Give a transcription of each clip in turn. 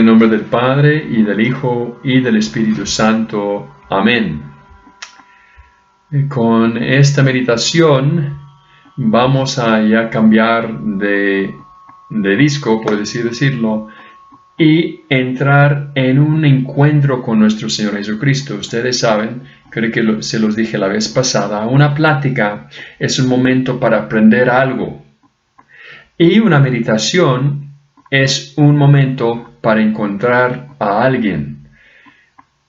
nombre del Padre, y del Hijo, y del Espíritu Santo. Amén. Con esta meditación vamos a ya cambiar de disco, por así decirlo, y entrar en un encuentro con nuestro Señor Jesucristo. Ustedes saben, creo que se los dije la vez pasada, una plática es un momento para aprender algo. Y una meditación es un momento para encontrar a alguien.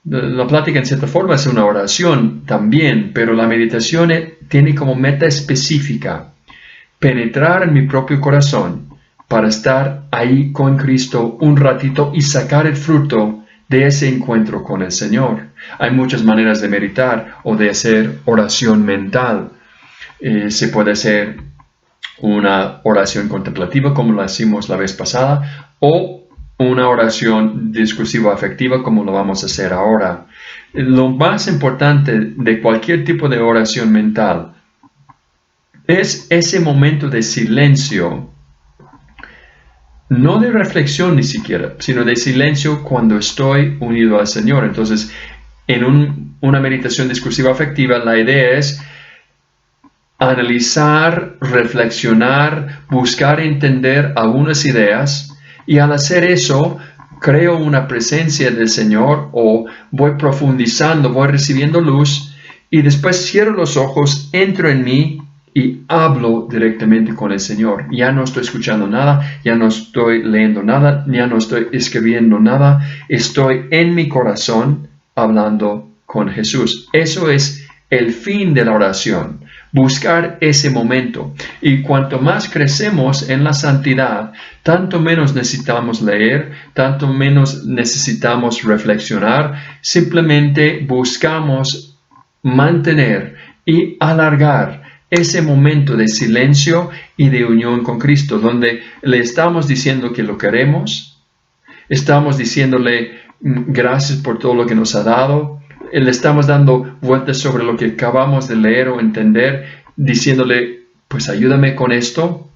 La plática en cierta forma es una oración también, pero la meditación tiene como meta específica penetrar en mi propio corazón para estar ahí con Cristo un ratito y sacar el fruto de ese encuentro con el Señor. Hay muchas maneras de meditar o de hacer oración mental. Se puede hacer una oración contemplativa como la hicimos la vez pasada, o una oración discursiva afectiva como lo vamos a hacer ahora. Lo más importante de cualquier tipo de oración mental es ese momento de silencio, no de reflexión ni siquiera, sino de silencio cuando estoy unido al Señor. Entonces, en una meditación discursiva afectiva, la idea es analizar, reflexionar, buscar entender algunas ideas, y al hacer eso creo una presencia del Señor, o voy profundizando, voy recibiendo luz, y después cierro los ojos, entro en mí y hablo directamente con el Señor. Ya no estoy escuchando nada, ya no estoy leyendo nada, ya no estoy escribiendo nada, estoy en mi corazón hablando con Jesús. Eso es el fin de la oración. Buscar ese momento. Y cuanto más crecemos en la santidad, tanto menos necesitamos leer, tanto menos necesitamos reflexionar. Simplemente buscamos mantener y alargar ese momento de silencio y de unión con Cristo, donde le estamos diciendo que lo queremos, estamos diciéndole gracias por todo lo que nos ha dado, le estamos dando vueltas sobre lo que acabamos de leer o entender, diciéndole, pues ayúdame con esto.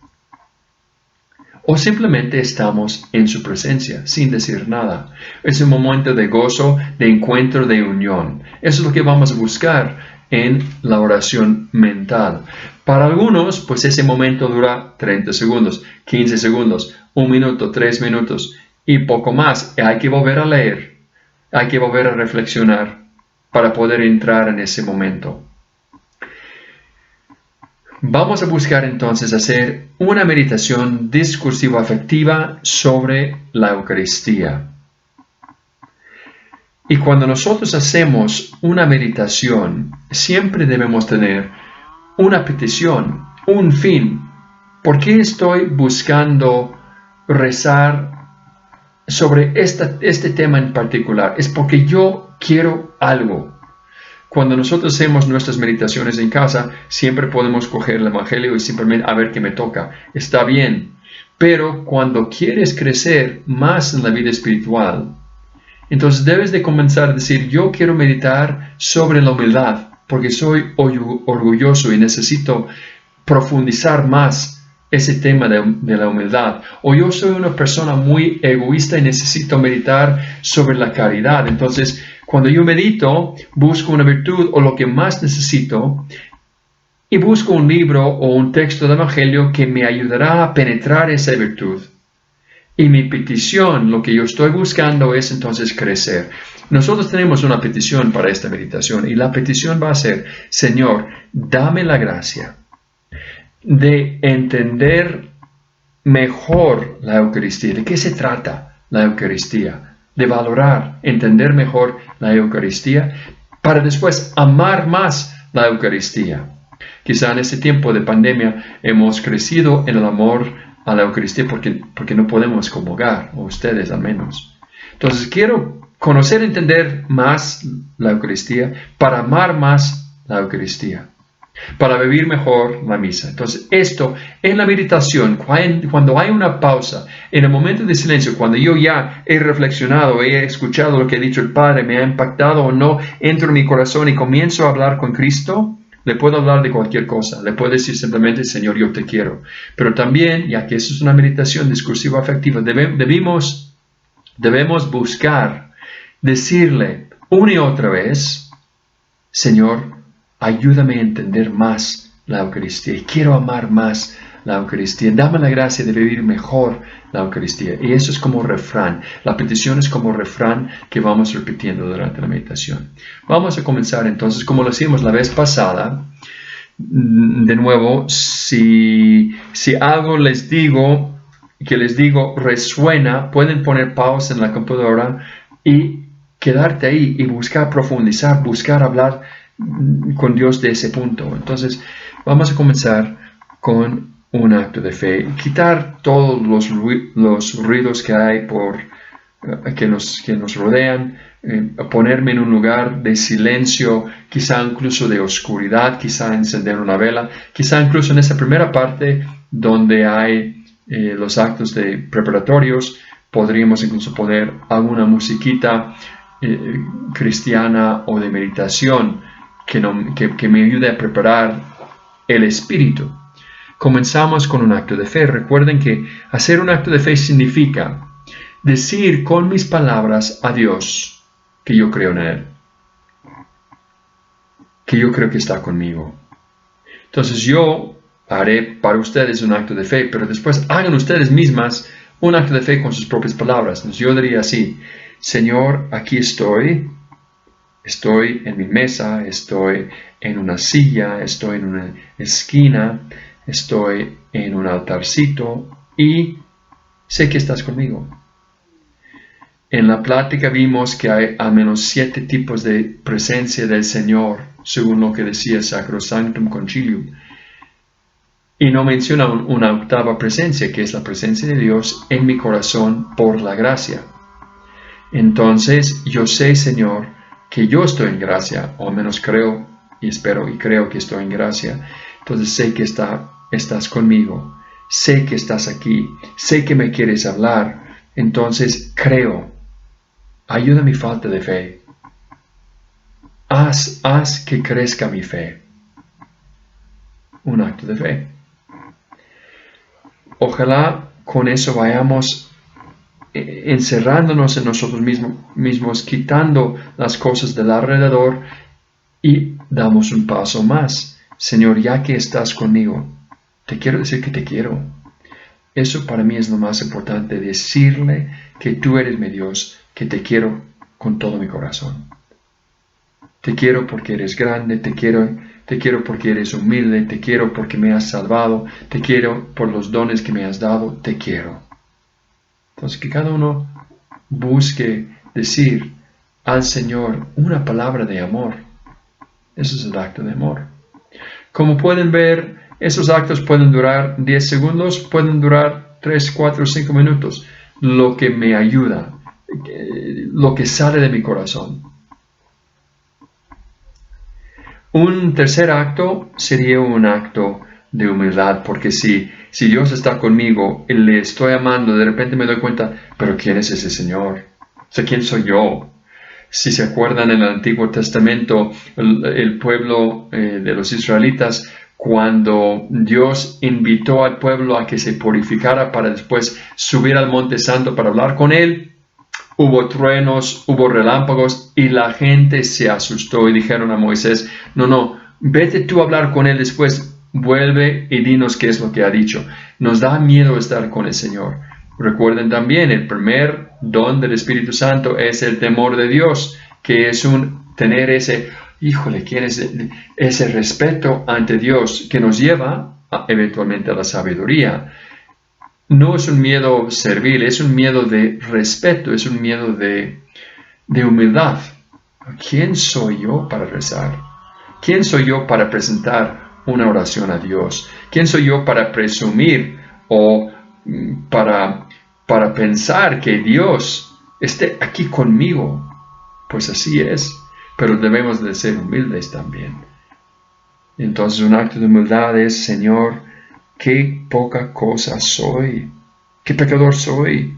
O simplemente estamos en su presencia, sin decir nada. Es un momento de gozo, de encuentro, de unión. Eso es lo que vamos a buscar en la oración mental. Para algunos, pues ese momento dura 30 segundos, 15 segundos, 1 minuto, 3 minutos y poco más. Hay que volver a leer, hay que volver a reflexionar para poder entrar en ese momento. Vamos a buscar entonces hacer una meditación discursiva afectiva sobre la Eucaristía. Y cuando nosotros hacemos una meditación, siempre debemos tener una petición, un fin. ¿Por qué estoy buscando rezar sobre este tema en particular? Es porque yo quiero algo. Cuando nosotros hacemos nuestras meditaciones en casa, siempre podemos coger el Evangelio y simplemente a ver qué me toca. Está bien. Pero cuando quieres crecer más en la vida espiritual, entonces debes de comenzar a decir, yo quiero meditar sobre la humildad, porque soy orgulloso y necesito profundizar más ese tema de la humildad. O yo soy una persona muy egoísta y necesito meditar sobre la caridad. Entonces, cuando yo medito, busco una virtud o lo que más necesito, y busco un libro o un texto del Evangelio que me ayudará a penetrar esa virtud. Y mi petición, lo que yo estoy buscando es entonces crecer. Nosotros tenemos una petición para esta meditación, y la petición va a ser, Señor, dame la gracia de entender mejor la Eucaristía. ¿De qué se trata la Eucaristía? De valorar, entender mejor la Eucaristía, para después amar más la Eucaristía. Quizá en este tiempo de pandemia hemos crecido en el amor a la Eucaristía porque no podemos comulgar, o ustedes al menos. Entonces quiero conocer, entender más la Eucaristía, para amar más la Eucaristía, para vivir mejor la misa. Entonces esto en la meditación, cuando hay una pausa, en el momento de silencio, cuando yo ya he reflexionado, he escuchado lo que ha dicho el Padre, me ha impactado o no, entro en mi corazón y comienzo a hablar con Cristo. Le puedo hablar de cualquier cosa, le puedo decir simplemente, Señor, yo te quiero. Pero también, ya que eso es una meditación discursiva afectiva, debemos Debemos buscar, decirle una y otra vez, Señor, ayúdame a entender más la Eucaristía. Quiero amar más la Eucaristía. Dame la gracia de vivir mejor la Eucaristía. Y eso es como refrán. La petición es como refrán que vamos repitiendo durante la meditación. Vamos a comenzar entonces, como lo hicimos la vez pasada. De nuevo, si algo les digo resuena, pueden poner pausa en la computadora y quedarte ahí y buscar profundizar, buscar hablar con Dios de ese punto. Entonces, vamos a comenzar con un acto de fe. Quitar todos los ruidos que hay que nos rodean, ponerme en un lugar de silencio, quizá incluso de oscuridad, quizá encender una vela, quizá incluso en esa primera parte donde hay los actos preparatorios, podríamos incluso poner alguna musiquita cristiana o de meditación que me ayude a preparar el espíritu. Comenzamos con un acto de fe. Recuerden que hacer un acto de fe significa decir con mis palabras a Dios que yo creo en Él, que yo creo que está conmigo. Entonces yo haré para ustedes un acto de fe, pero después hagan ustedes mismas un acto de fe con sus propias palabras. Entonces yo diría así: Señor, aquí estoy en mi mesa, estoy en una silla, estoy en una esquina, estoy en un altarcito y sé que estás conmigo. En la plática vimos que hay al menos 7 tipos de presencia del Señor, según lo que decía Sacrosanctum Concilium. Y no menciona una octava presencia, que es la presencia de Dios en mi corazón por la gracia. Entonces, yo sé, Señor, que yo estoy en gracia, o al menos creo y espero y creo que estoy en gracia. Entonces sé que estás conmigo, sé que estás aquí, sé que me quieres hablar. Entonces creo. Ayuda mi falta de fe. Haz que crezca mi fe. Un acto de fe. Ojalá con eso vayamos encerrándonos en nosotros mismos, quitando las cosas del alrededor y damos un paso más. Señor, ya que estás conmigo, te quiero decir que te quiero. Eso para mí es lo más importante, decirle que tú eres mi Dios, que te quiero con todo mi corazón. Te quiero porque eres grande, te quiero porque eres humilde, te quiero porque me has salvado, te quiero por los dones que me has dado, te quiero. Entonces que cada uno busque decir al Señor una palabra de amor. Eso es el acto de amor. Como pueden ver, esos actos pueden durar 10 segundos, pueden durar 3, 4, 5 minutos. Lo que me ayuda, lo que sale de mi corazón. Un tercer acto sería un acto de humildad, porque si Dios está conmigo y le estoy amando, de repente me doy cuenta, pero ¿quién es ese Señor? O sea, ¿quién soy yo? Si se acuerdan, en el Antiguo Testamento, el pueblo de los israelitas, cuando Dios invitó al pueblo a que se purificara para después subir al Monte Santo para hablar con Él, hubo truenos, hubo relámpagos y la gente se asustó y dijeron a Moisés, no, vete tú a hablar con Él después, vuelve y dinos qué es lo que ha dicho. Nos da miedo estar con el Señor. Recuerden también, el primer don del Espíritu Santo es el temor de Dios, que es tener ese respeto ante Dios que nos lleva eventualmente a la sabiduría. No es un miedo servil, es un miedo de respeto, es un miedo de humildad. ¿Quién soy yo para rezar? ¿Quién soy yo para presentar una oración a Dios? ¿Quién soy yo para presumir o para pensar que Dios esté aquí conmigo? Pues así es, pero debemos de ser humildes también. Entonces un acto de humildad es, Señor, qué poca cosa soy, qué pecador soy.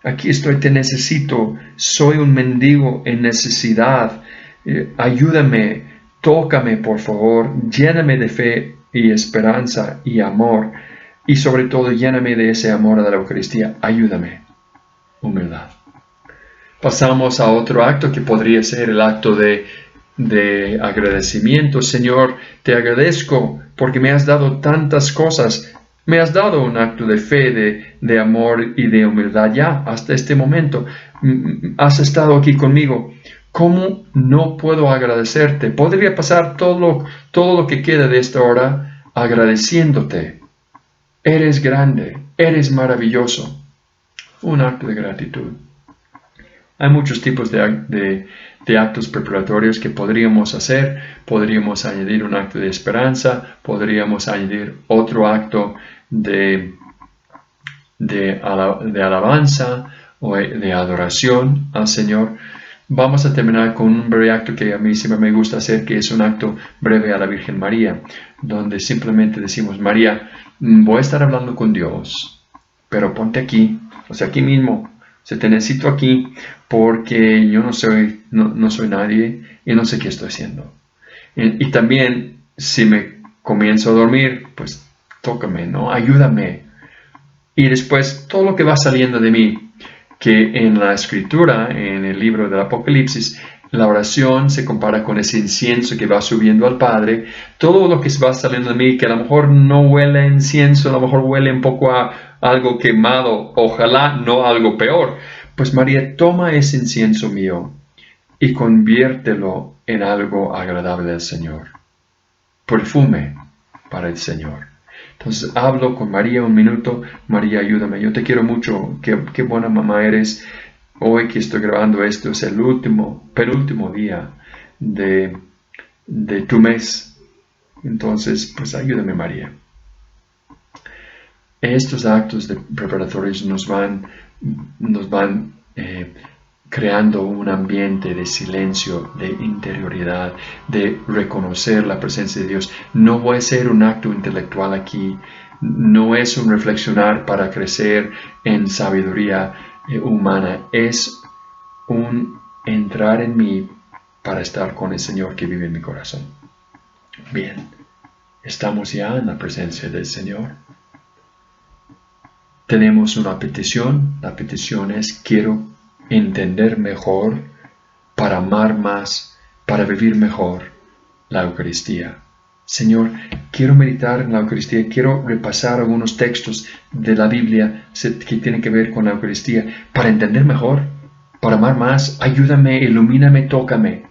Aquí estoy, te necesito, soy un mendigo en necesidad. Ayúdame, tócame por favor, lléname de fe y esperanza y amor. Y sobre todo, lléname de ese amor a la Eucaristía. Ayúdame. Humildad. Pasamos a otro acto que podría ser el acto de agradecimiento. Señor, te agradezco porque me has dado tantas cosas. Me has dado un acto de fe, de amor y de humildad ya hasta este momento. Has estado aquí conmigo. ¿Cómo no puedo agradecerte? Podría pasar todo lo que queda de esta hora agradeciéndote. Eres grande, eres maravilloso. Un acto de gratitud. Hay muchos tipos de actos preparatorios que podríamos hacer. Podríamos añadir un acto de esperanza, podríamos añadir otro acto de alabanza o de adoración al Señor. Vamos a terminar con un breve acto que a mí siempre me gusta hacer, que es un acto breve a la Virgen María, donde simplemente decimos: María, voy a estar hablando con Dios, pero ponte aquí, o sea, aquí mismo. Te necesito aquí porque yo no soy nadie y no sé qué estoy haciendo. Y también, si me comienzo a dormir, pues tócame, ¿no? Ayúdame. Y después todo lo que va saliendo de mí, que en la escritura, en el libro del Apocalipsis, la oración se compara con ese incienso que va subiendo al Padre. Todo lo que va saliendo de mí, que a lo mejor no huele a incienso, a lo mejor huele un poco a algo quemado, ojalá no algo peor. Pues María, toma ese incienso mío y conviértelo en algo agradable al Señor. Perfume para el Señor. Entonces hablo con María un minuto. María, ayúdame. Yo te quiero mucho. Qué buena mamá eres. Hoy que estoy grabando esto es el penúltimo día de tu mes. Entonces, pues ayúdame, María. Estos actos preparatorios nos van creando un ambiente de silencio, de interioridad, de reconocer la presencia de Dios. No va a ser un acto intelectual aquí, no es un reflexionar para crecer en sabiduría humana, es un entrar en mí para estar con el Señor que vive en mi corazón. Bien, estamos ya en la presencia del Señor. Tenemos una petición. La petición es: quiero entender mejor, para amar más, para vivir mejor la Eucaristía. Señor, quiero meditar en la Eucaristía, quiero repasar algunos textos de la Biblia que tienen que ver con la Eucaristía, para entender mejor, para amar más. Ayúdame, ilumíname, tócame.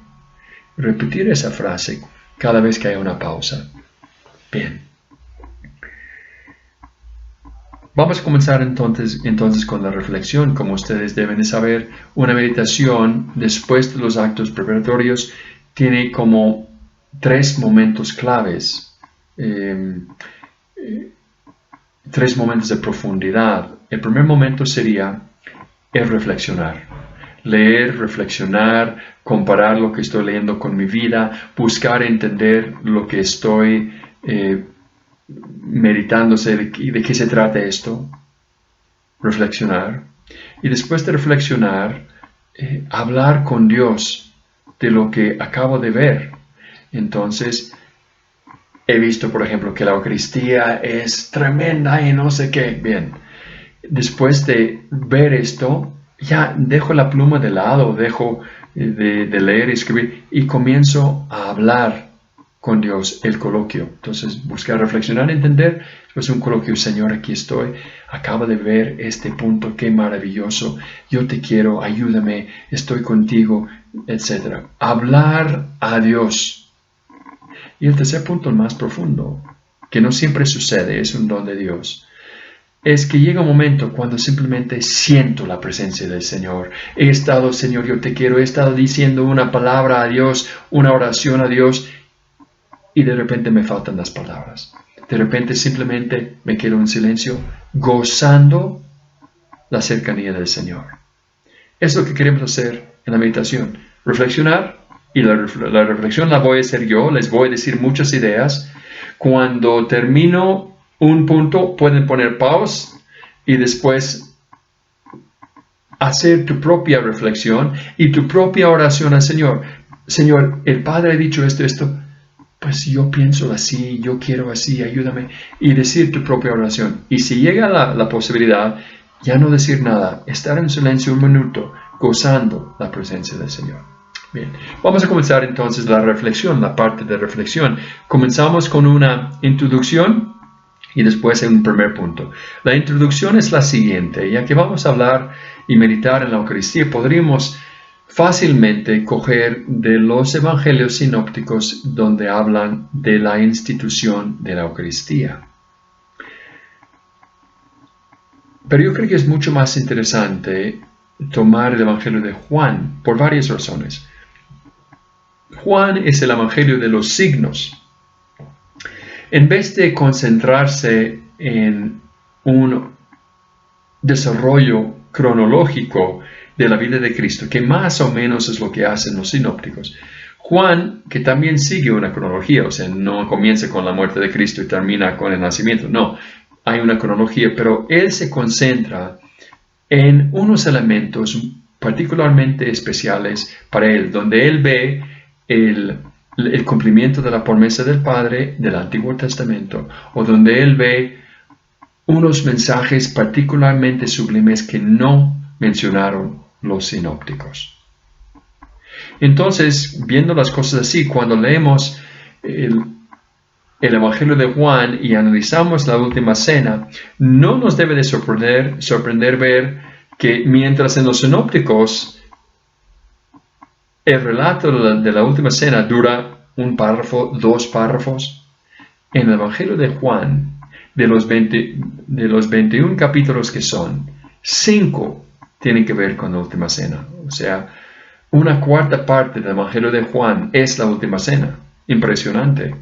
Repetir esa frase cada vez que haya una pausa. Bien. Vamos a comenzar entonces con la reflexión. Como ustedes deben de saber, una meditación después de los actos preparatorios tiene como 3 momentos claves, 3 momentos de profundidad. El primer momento sería el reflexionar. Leer, reflexionar, comparar lo que estoy leyendo con mi vida, buscar entender lo que estoy meditándose de qué se trata esto, reflexionar, y después de reflexionar, hablar con Dios de lo que acabo de ver. Entonces, he visto, por ejemplo, que la Eucaristía es tremenda y no sé qué. Bien, después de ver esto, ya dejo la pluma de lado, dejo de leer y escribir y comienzo a hablar con Dios, el coloquio. Entonces, buscar reflexionar, entender, pues un coloquio: Señor, aquí estoy, acabo de ver este punto, qué maravilloso, yo te quiero, ayúdame, estoy contigo, etc. Hablar a Dios. Y el tercer punto, el más profundo, que no siempre sucede, es un don de Dios, es que llega un momento cuando simplemente siento la presencia del Señor. He estado, Señor, yo te quiero, he estado diciendo una palabra a Dios, una oración a Dios, y de repente me faltan las palabras. De repente simplemente me quedo en silencio, gozando la cercanía del Señor. Es lo que queremos hacer en la meditación. Reflexionar, y la reflexión la voy a hacer yo, les voy a decir muchas ideas. Cuando termino un punto, pueden poner pause y después hacer tu propia reflexión y tu propia oración al Señor. Señor, el Padre ha dicho esto, pues yo pienso así, yo quiero así, ayúdame. Y decir tu propia oración. Y si llega la posibilidad, ya no decir nada, estar en silencio un minuto, gozando la presencia del Señor. Bien, vamos a comenzar entonces la reflexión, la parte de reflexión. Comenzamos con una introducción y después en un primer punto. La introducción es la siguiente, ya que vamos a hablar y meditar en la Eucaristía, podríamos fácilmente coger de los evangelios sinópticos donde hablan de la institución de la Eucaristía. Pero yo creo que es mucho más interesante tomar el Evangelio de Juan por varias razones. Juan es el Evangelio de los signos. En vez de concentrarse en un desarrollo cronológico de la vida de Cristo, que más o menos es lo que hacen los sinópticos, Juan, que también sigue una cronología, o sea, no comienza con la muerte de Cristo y termina con el nacimiento, no, hay una cronología, pero él se concentra en unos elementos particularmente especiales para él, donde él ve el cumplimiento de la promesa del Padre del Antiguo Testamento, o donde él ve unos mensajes particularmente sublimes que no mencionaron los sinópticos. Entonces, viendo las cosas así, cuando leemos el Evangelio de Juan y analizamos la última cena, no nos debe de sorprender ver que mientras en los sinópticos el relato de la última cena dura un párrafo, 2 párrafos, en el Evangelio de Juan, de los 21 capítulos que son, 5 tienen que ver con la última cena. O sea, una cuarta parte del Evangelio de Juan es la última cena. Impresionante.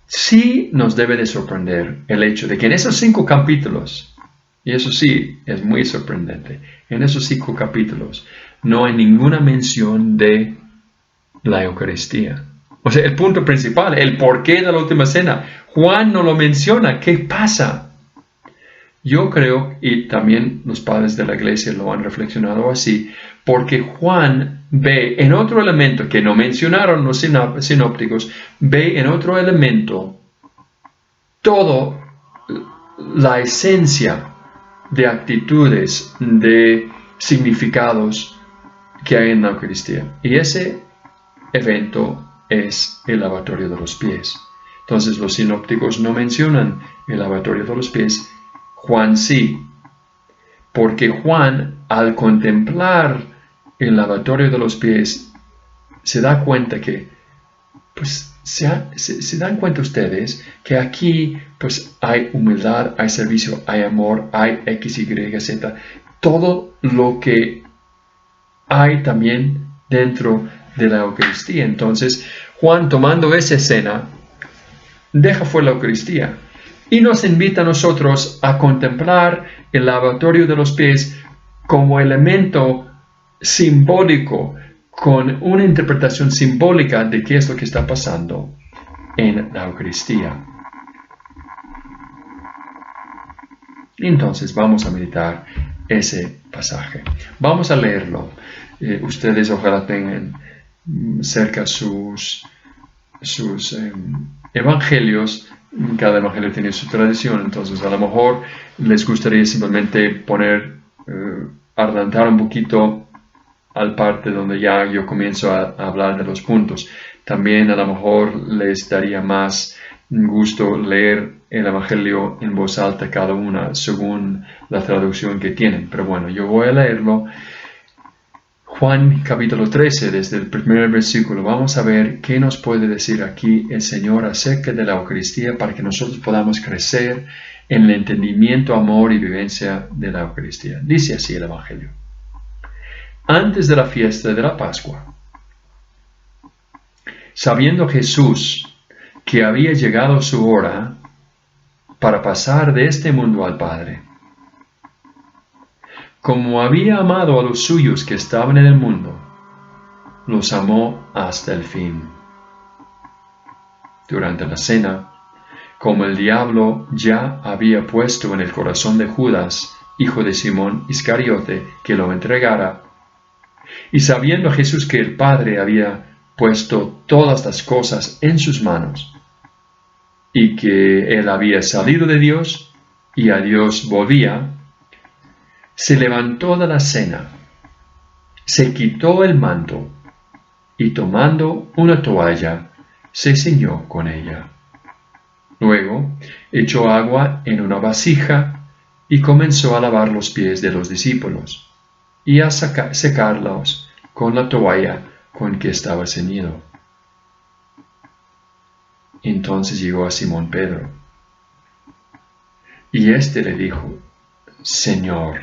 Sí nos debe de sorprender el hecho de que en esos 5 capítulos, y eso sí es muy sorprendente, en esos 5 capítulos no hay ninguna mención de la Eucaristía. O sea, el punto principal, el porqué de la última cena, Juan no lo menciona. ¿Qué pasa? Yo creo, y también los padres de la iglesia lo han reflexionado así, porque Juan ve en otro elemento que no mencionaron los sinópticos, ve en otro elemento toda la esencia de actitudes, de significados que hay en la Eucaristía. Y ese evento es el lavatorio de los pies. Entonces los sinópticos no mencionan el lavatorio de los pies, Juan sí, porque Juan al contemplar el lavatorio de los pies se da cuenta que, pues se dan cuenta ustedes que aquí pues hay humildad, hay servicio, hay amor, hay X, Y, Z, todo lo que hay también dentro de la Eucaristía. Entonces, Juan, tomando esa escena, deja fuera la Eucaristía y nos invita a nosotros a contemplar el lavatorio de los pies como elemento simbólico, con una interpretación simbólica de qué es lo que está pasando en la Eucaristía. Entonces, vamos a meditar ese pasaje. Vamos a leerlo. Ustedes ojalá tengan cerca sus evangelios. Cada evangelio tiene su tradición, entonces a lo mejor les gustaría simplemente adelantar un poquito al parte donde ya yo comienzo a hablar de los puntos. También a lo mejor les daría más gusto leer el evangelio en voz alta cada una según la traducción que tienen, pero bueno, yo voy a leerlo. Juan capítulo 13, desde el primer versículo, vamos a ver qué nos puede decir aquí el Señor acerca de la Eucaristía para que nosotros podamos crecer en el entendimiento, amor y vivencia de la Eucaristía. Dice así el Evangelio. Antes de la fiesta de la Pascua, sabiendo Jesús que había llegado su hora para pasar de este mundo al Padre, como había amado a los suyos que estaban en el mundo, los amó hasta el fin. Durante la cena, como el diablo ya había puesto en el corazón de Judas, hijo de Simón Iscariote, que lo entregara, y sabiendo Jesús que el Padre había puesto todas las cosas en sus manos, y que él había salido de Dios y a Dios volvía, se levantó de la cena, se quitó el manto y tomando una toalla, se ciñó con ella. Luego echó agua en una vasija y comenzó a lavar los pies de los discípulos y a secarlos con la toalla con que estaba ceñido. Entonces llegó a Simón Pedro, y éste le dijo: Señor,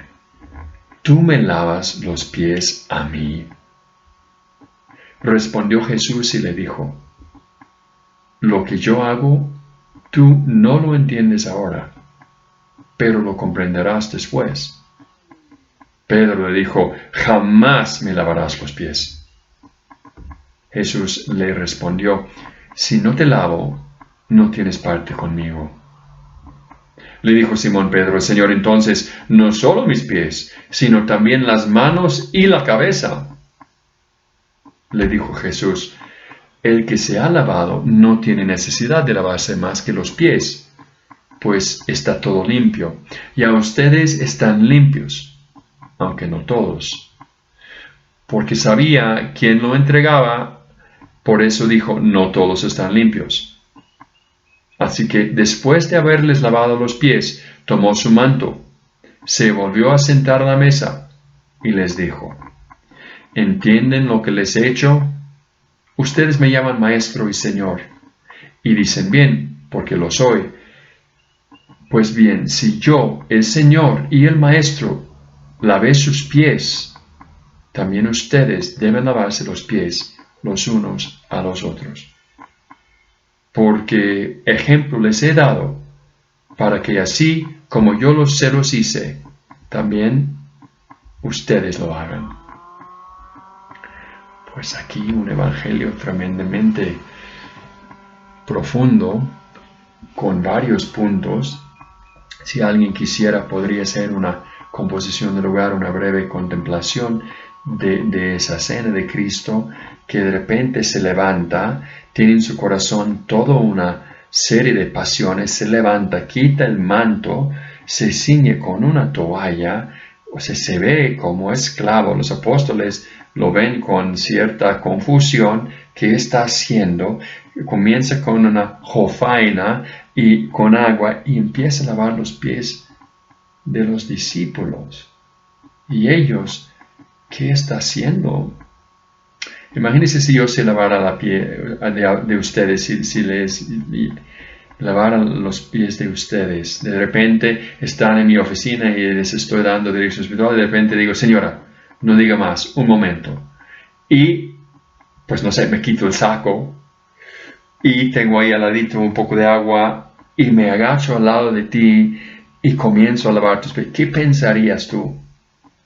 ¿tú me lavas los pies a mí? Respondió Jesús y le dijo: Lo que yo hago, tú no lo entiendes ahora, pero lo comprenderás después. Pedro le dijo: Jamás me lavarás los pies. Jesús le respondió: Si no te lavo, no tienes parte conmigo. Le dijo Simón Pedro: Señor, entonces, no solo mis pies, sino también las manos y la cabeza. Le dijo Jesús: El que se ha lavado no tiene necesidad de lavarse más que los pies, pues está todo limpio, y a ustedes están limpios, aunque no todos. Porque sabía quién lo entregaba, por eso dijo: no todos están limpios. Así que después de haberles lavado los pies, tomó su manto, se volvió a sentar a la mesa y les dijo: ¿Entienden lo que les he hecho? Ustedes me llaman maestro y señor, y dicen bien, porque lo soy. Pues bien, si yo, el Señor y el Maestro, lavé sus pies, también ustedes deben lavarse los pies los unos a los otros. Porque ejemplo les he dado, para que así como yo se los hice, también ustedes lo hagan. Pues aquí un evangelio tremendamente profundo, con varios puntos. Si alguien quisiera, podría ser una composición de lugar, una breve contemplación de esa cena de Cristo, que de repente se levanta, tiene en su corazón toda una serie de pasiones, se levanta, quita el manto, se ciñe con una toalla, o sea, se ve como esclavo. Los apóstoles lo ven con cierta confusión. ¿Qué está haciendo? Comienza con una jofaina y con agua y empieza a lavar los pies de los discípulos. Y ellos, ¿qué está haciendo? Imagínense si yo se lavara la piel de ustedes, si les lavara los pies de ustedes. De repente están en mi oficina y les estoy dando dirección espiritual. De repente digo: señora, no diga más, un momento. Y, pues no sé, me quito el saco y tengo ahí al ladito un poco de agua y me agacho al lado de ti y comienzo a lavar tus pies. ¿Qué pensarías tú?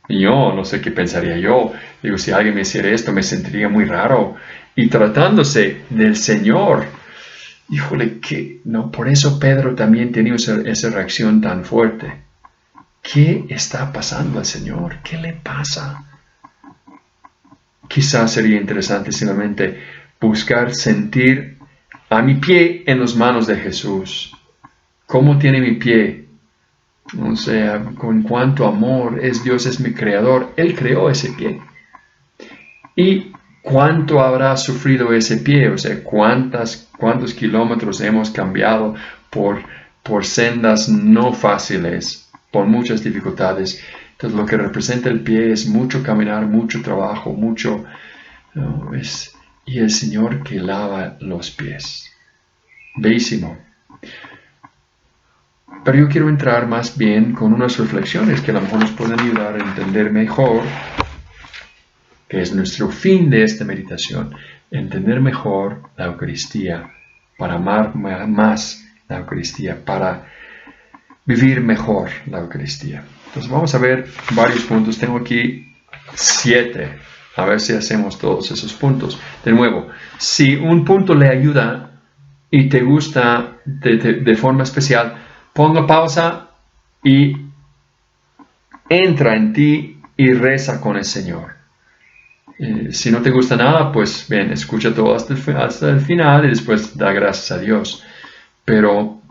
Yo no sé qué pensaría yo. Digo, si alguien me hiciera esto, me sentiría muy raro. Y tratándose del Señor, híjole, que no, por eso Pedro también tenía esa reacción tan fuerte. ¿Qué está pasando al Señor? ¿Qué le pasa? Quizás sería interesante simplemente buscar sentir a mi pie en las manos de Jesús. ¿Cómo tiene mi pie? O sea, con cuánto amor es Dios, es mi creador. Él creó ese pie. ¿Y cuánto habrá sufrido ese pie? O sea, cuántos kilómetros hemos cambiado por sendas no fáciles, por muchas dificultades. Entonces, lo que representa el pie es mucho caminar, mucho trabajo, mucho... ¿no? Y el Señor que lava los pies. Bellísimo. Pero yo quiero entrar más bien con unas reflexiones que a lo mejor nos pueden ayudar a entender mejor, que es nuestro fin de esta meditación, entender mejor la Eucaristía, para amar más la Eucaristía, para vivir mejor la Eucaristía. Entonces vamos a ver varios puntos. Tengo aquí 7. A ver si hacemos todos esos puntos. De nuevo, si un punto le ayuda y te gusta de forma especial, ponga pausa y entra en ti y reza con el Señor. Si no te gusta nada, pues bien, escucha todo hasta el final y después da gracias a Dios. Pero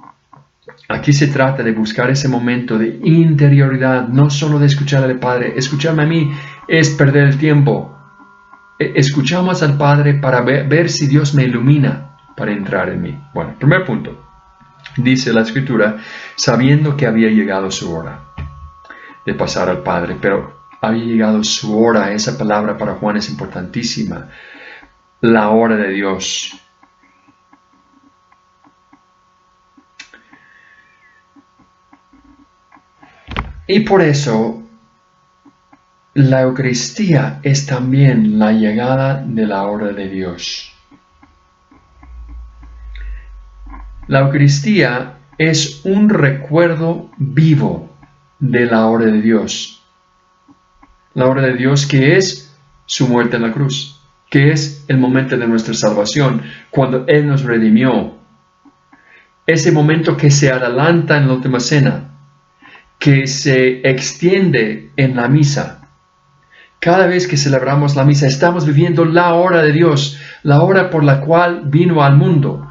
Aquí se trata de buscar ese momento de interioridad, no solo de escuchar al Padre. Escucharme a mí es perder el tiempo. Escuchamos al Padre para ver si Dios me ilumina para entrar en mí. Bueno, primer punto. Dice la Escritura, sabiendo que había llegado su hora de pasar al Padre, pero había llegado su hora. Esa palabra para Juan es importantísima. La hora de Dios. Y por eso, la Eucaristía es también la llegada de la hora de Dios. La Eucaristía es un recuerdo vivo de la hora de Dios. La hora de Dios que es su muerte en la cruz, que es el momento de nuestra salvación, cuando Él nos redimió. Ese momento que se adelanta en la última cena, que se extiende en la misa. Cada vez que celebramos la misa, estamos viviendo la hora de Dios, la hora por la cual vino al mundo.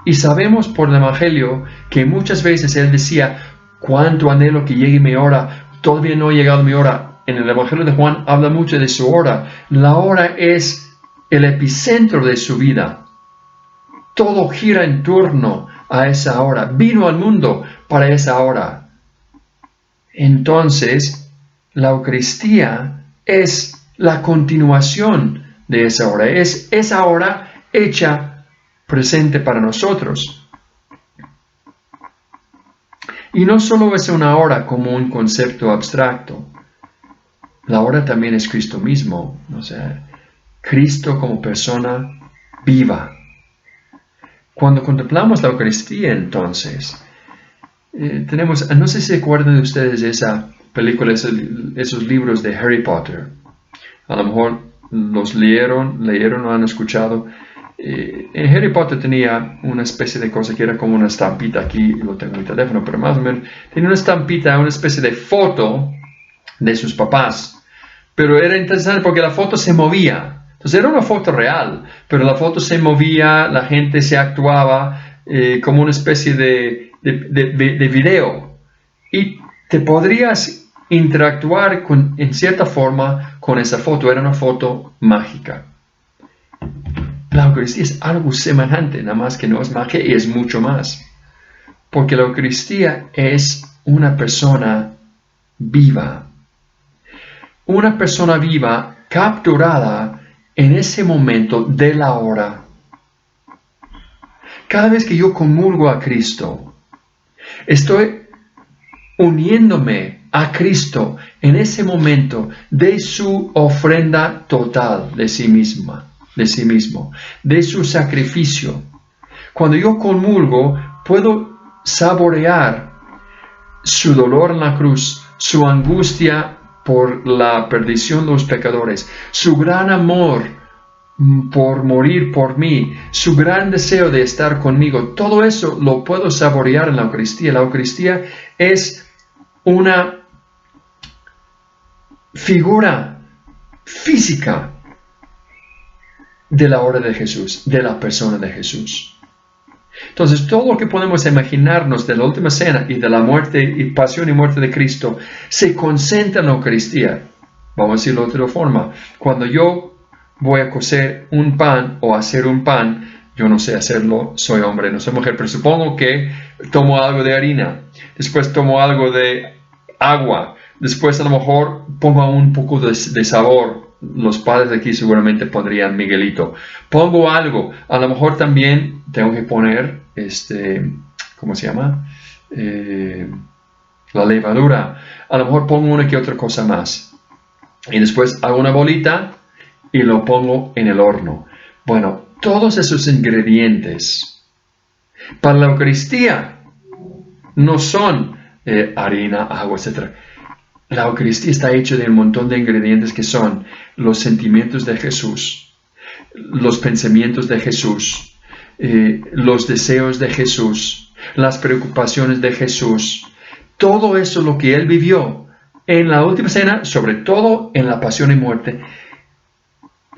Y sabemos por el Evangelio que muchas veces Él decía, cuánto anhelo que llegue mi hora, todavía no ha llegado mi hora. En el Evangelio de Juan habla mucho de su hora. La hora es el epicentro de su vida. Todo gira en torno a esa hora. Vino al mundo para esa hora. Entonces, la Eucaristía es la continuación de esa hora. Es esa hora hecha presente para nosotros. Y no solo es una hora como un concepto abstracto. La hora también es Cristo mismo. O sea, Cristo como persona viva. Cuando contemplamos la Eucaristía, entonces, tenemos, no sé si se acuerdan de ustedes de esa película, esos libros de Harry Potter. A lo mejor los leyeron o han escuchado. En Harry Potter tenía una especie de cosa que era como una estampita, aquí lo tengo en mi teléfono, pero más o menos tenía una estampita, una especie de foto de sus papás. Pero era interesante porque la foto se movía. Entonces era una foto real, pero la foto se movía, la gente se actuaba como una especie de video. Y te podrías interactuar en cierta forma con esa foto. Era una foto mágica. La Eucaristía es algo semejante, nada más que no es magia y es mucho más. Porque la Eucaristía es una persona viva. Una persona viva capturada en ese momento de la hora. Cada vez que yo comulgo a Cristo, estoy uniéndome a Cristo en ese momento de su ofrenda total de sí mismo, de su sacrificio. Cuando yo comulgo, puedo saborear su dolor en la cruz, su angustia por la perdición de los pecadores, su gran amor por morir por mí, su gran deseo de estar conmigo. Todo eso lo puedo saborear en la Eucaristía. La Eucaristía es una figura física de la hora de Jesús, de la persona de Jesús. Entonces, todo lo que podemos imaginarnos de la última cena y de la muerte y pasión y muerte de Cristo se concentra en la Eucaristía. Vamos a decirlo de otra forma. Cuando yo voy a cocer un pan o hacer un pan, yo no sé hacerlo, soy hombre, no soy mujer, pero supongo que tomo algo de harina, después tomo algo de agua, después a lo mejor pongo un poco de sabor. Los padres de aquí seguramente pondrían Miguelito. Pongo algo, a lo mejor también tengo que poner, ¿cómo se llama? La levadura. A lo mejor pongo una que otra cosa más. Y después hago una bolita y lo pongo en el horno. Bueno, todos esos ingredientes para la Eucaristía no son harina, agua, etc. La Eucaristía está hecha de un montón de ingredientes que son los sentimientos de Jesús, los pensamientos de Jesús, los deseos de Jesús, las preocupaciones de Jesús. Todo eso lo que Él vivió en la última cena, sobre todo en la pasión y muerte,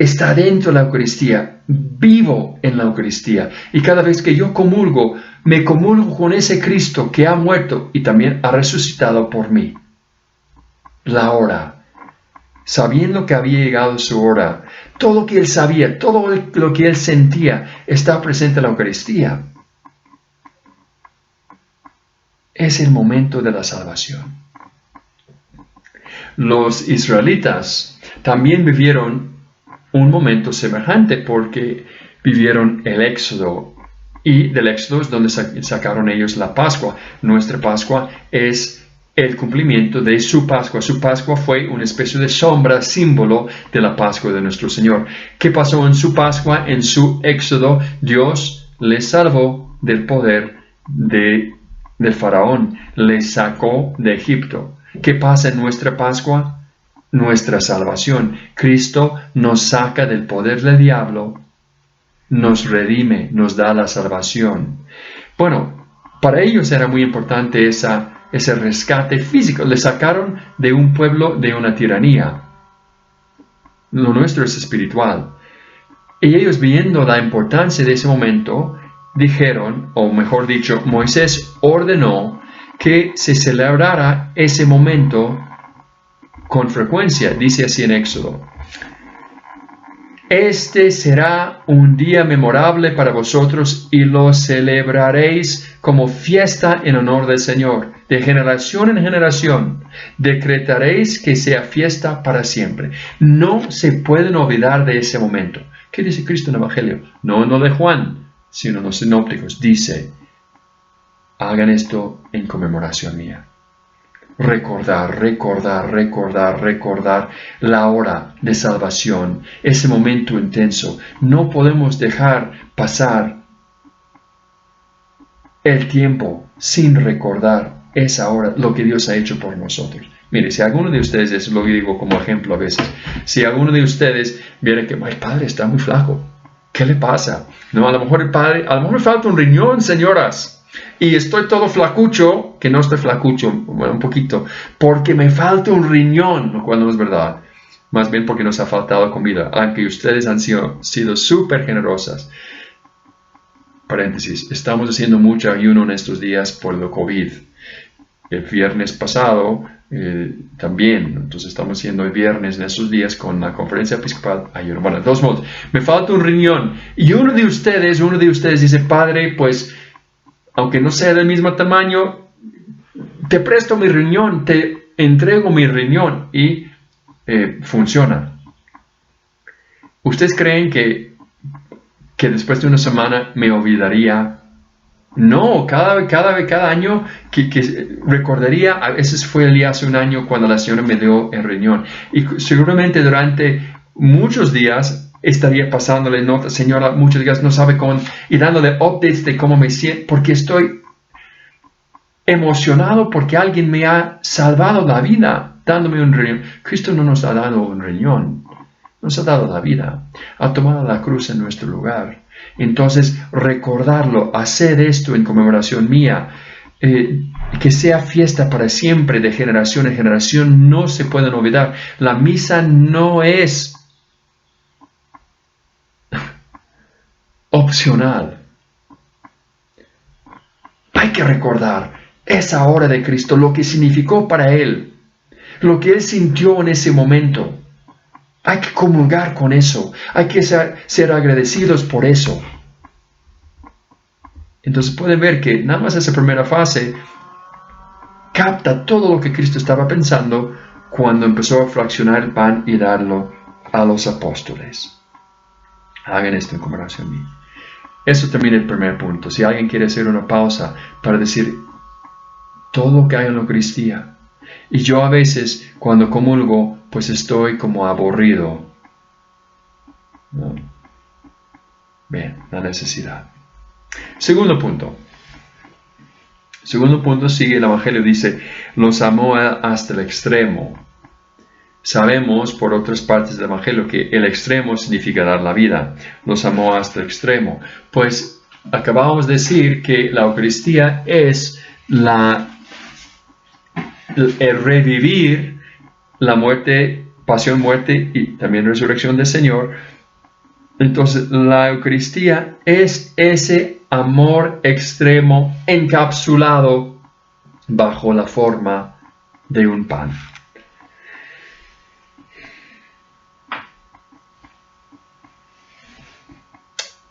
está dentro de la Eucaristía, vivo en la Eucaristía. Y cada vez que yo comulgo, me comulgo con ese Cristo que ha muerto y también ha resucitado por mí. La hora, sabiendo que había llegado su hora, todo lo que él sabía, todo lo que él sentía, está presente en la Eucaristía. Es el momento de la salvación. Los israelitas también vivieron un momento semejante porque vivieron el Éxodo. Y del Éxodo es donde sacaron ellos la Pascua. Nuestra Pascua es el cumplimiento de su Pascua. Su Pascua fue una especie de sombra, símbolo de la Pascua de nuestro Señor. ¿Qué pasó en su Pascua? En su Éxodo, Dios les salvó del poder del faraón. Les sacó de Egipto. ¿Qué pasa en nuestra Pascua? Nuestra salvación. Cristo nos saca del poder del diablo, nos redime, nos da la salvación. Bueno, para ellos era muy importante ese rescate físico. Le sacaron de un pueblo, de una tiranía. Lo nuestro es espiritual. Y ellos, viendo la importancia de ese momento, dijeron, o mejor dicho, Moisés ordenó que se celebrara ese momento con frecuencia. Dice así en Éxodo: este será un día memorable para vosotros y lo celebraréis como fiesta en honor del Señor. De generación en generación decretaréis que sea fiesta para siempre. No se pueden olvidar de ese momento. ¿Qué dice Cristo en el Evangelio? No de Juan, sino en los sinópticos. Dice: hagan esto en conmemoración mía. Recordar la hora de salvación, ese momento intenso. No podemos dejar pasar el tiempo sin recordar esa hora, lo que Dios ha hecho por nosotros. Mire, si alguno de ustedes, eso lo digo como ejemplo a veces, si alguno de ustedes viera que mi padre está muy flaco, ¿qué le pasa? No, a lo mejor el padre, a lo mejor me falta un riñón, señoras. Y estoy todo flacucho, que no estoy flacucho, bueno, un poquito, porque me falta un riñón, lo cual no es verdad. Más bien porque nos ha faltado comida, aunque ustedes han sido súper generosas. Paréntesis, estamos haciendo mucho ayuno en estos días por el COVID. El viernes pasado también, entonces estamos haciendo el viernes en esos días con la conferencia episcopal ayuno. Bueno, de todos modos, me falta un riñón. Y uno de ustedes dice: padre, pues, aunque no sea del mismo tamaño, te presto mi riñón, te entrego mi riñón, y funciona. ¿Ustedes creen que después de una semana me olvidaría? No, cada año que recordaría. A veces fue el día hace un año cuando la señora me dio el riñón, y seguramente durante muchos días estaría pasándole notas: señora, muchos días no sabe cómo, y dándole updates de cómo me siento, porque estoy emocionado porque alguien me ha salvado la vida dándome un riñón. Cristo no nos ha dado un riñón, nos ha dado la vida, ha tomado la cruz en nuestro lugar. Entonces, recordarlo, hacer esto en conmemoración mía, que sea fiesta para siempre, de generación en generación, no se pueden olvidar. La misa no es opcional. Hay que recordar esa hora de Cristo, lo que significó para Él, lo que Él sintió en ese momento. Hay que comulgar con eso, hay que ser agradecidos por eso. Entonces pueden ver que nada más esa primera fase capta todo lo que Cristo estaba pensando cuando empezó a fraccionar el pan y darlo a los apóstoles. Hagan esto en conmemoración mía. Eso termina el primer punto. Si alguien quiere hacer una pausa para decir todo lo que hay en la Eucaristía. Y yo a veces, cuando comulgo, pues estoy como aburrido. ¿No? Bien, la necesidad. Segundo punto. Sigue el Evangelio, dice: los amó hasta el extremo. Sabemos por otras partes del Evangelio que el extremo significa dar la vida. Los amó hasta el extremo. Pues acabamos de decir que la Eucaristía es el revivir la muerte pasión, muerte y también resurrección del Señor. Entonces, la Eucaristía es ese amor extremo encapsulado bajo la forma de un pan.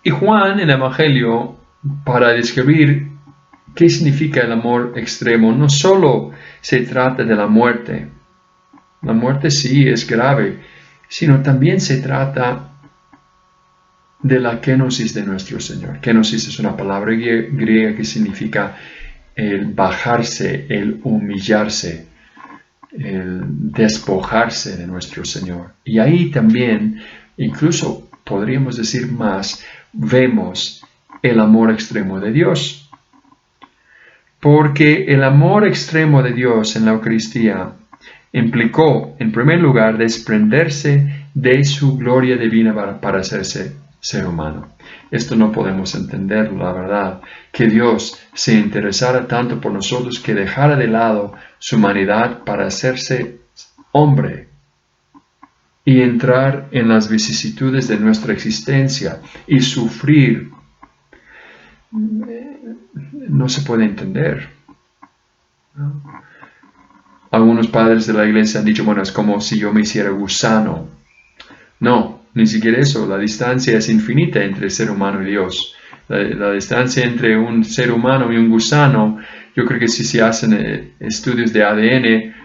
Y Juan, en el Evangelio, para describir qué significa el amor extremo, no solo se trata de la muerte sí es grave, sino también se trata de la kenosis de nuestro Señor. Kenosis es una palabra griega que significa el bajarse, el humillarse, el despojarse de nuestro Señor. Y ahí también, incluso podríamos decir más, vemos el amor extremo de Dios. Porque el amor extremo de Dios en la Eucaristía implicó, en primer lugar, desprenderse de su gloria divina para hacerse ser humano. Esto no podemos entenderlo, la verdad, que Dios se interesara tanto por nosotros que dejara de lado su humanidad para hacerse hombre y entrar en las vicisitudes de nuestra existencia y sufrir. No se puede entender. Algunos padres de la iglesia han dicho, bueno, es como si yo me hiciera gusano. No, ni siquiera eso. La distancia es infinita entre el ser humano y Dios. La distancia entre un ser humano y un gusano, yo creo que si se hacen estudios de ADN,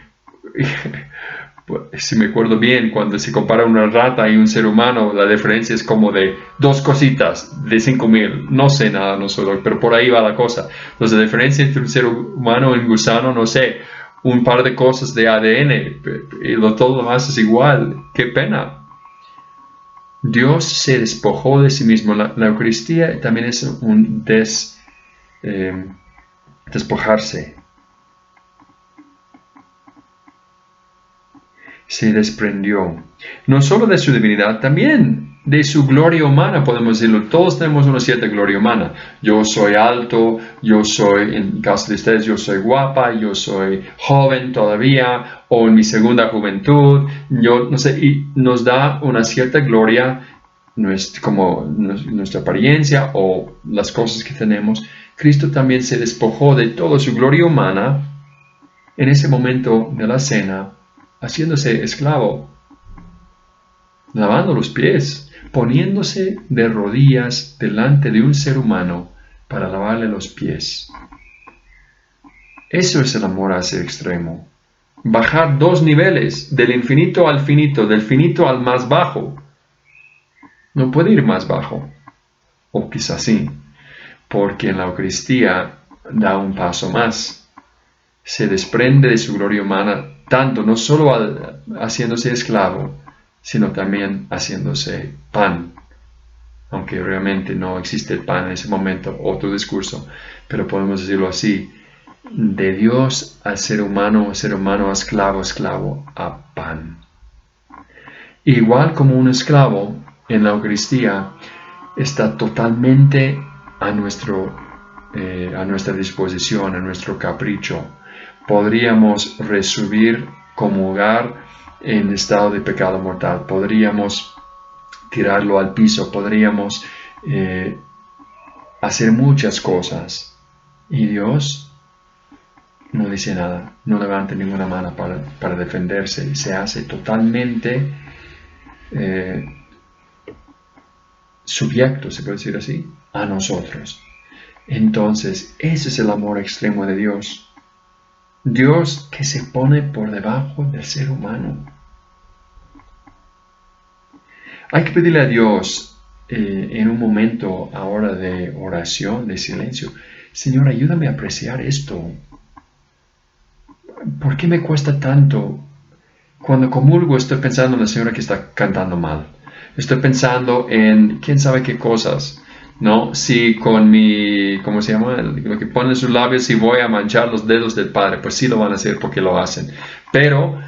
si me acuerdo bien, cuando se compara una rata y un ser humano, la diferencia es como de 2 cositas de 5,000. No sé nada, no soy, pero por ahí va la cosa. Entonces, la diferencia entre un ser humano y un gusano, no sé, un par de cosas de ADN, y todo lo demás es igual. ¡Qué pena! Dios se despojó de sí mismo. La Eucaristía también es un despojarse. Se desprendió, no solo de su divinidad, también de su gloria humana, podemos decirlo. Todos tenemos una cierta gloria humana. Yo soy alto, yo soy, en caso de ustedes, yo soy guapa, yo soy joven todavía, o en mi segunda juventud, yo no sé, y nos da una cierta gloria, como nuestra apariencia o las cosas que tenemos. Cristo también se despojó de toda su gloria humana en ese momento de la cena, haciéndose esclavo, lavando los pies, poniéndose de rodillas delante de un ser humano para lavarle los pies. Eso es el amor a ese extremo. Bajar 2 niveles, del infinito al finito, del finito al más bajo. No puede ir más bajo, o quizás sí, porque en la Eucaristía da un paso más. Se desprende de su gloria humana, tanto no solo haciéndose esclavo, sino también haciéndose pan. Aunque realmente no existe el pan en ese momento, otro discurso, pero podemos decirlo así: de Dios al ser humano, esclavo a pan. Igual como un esclavo en la Eucaristía está totalmente a nuestra disposición, a nuestro capricho. Podríamos resubir, comulgar en estado de pecado mortal. Podríamos tirarlo al piso. Podríamos hacer muchas cosas. Y Dios no dice nada. No levanta ninguna mano para defenderse. Se hace totalmente subyecto, se puede decir así, a nosotros. Entonces, ese es el amor extremo de Dios. Dios que se pone por debajo del ser humano. Hay que pedirle a Dios en un momento ahora de oración, de silencio: Señor, ayúdame a apreciar esto. ¿Por qué me cuesta tanto? Cuando comulgo estoy pensando en la señora que está cantando mal. Estoy pensando en quién sabe qué cosas. ¿No? Si con mi, ¿cómo se llama? Lo que ponen en sus labios, si voy a manchar los dedos del Padre, pues sí lo van a hacer porque lo hacen. Pero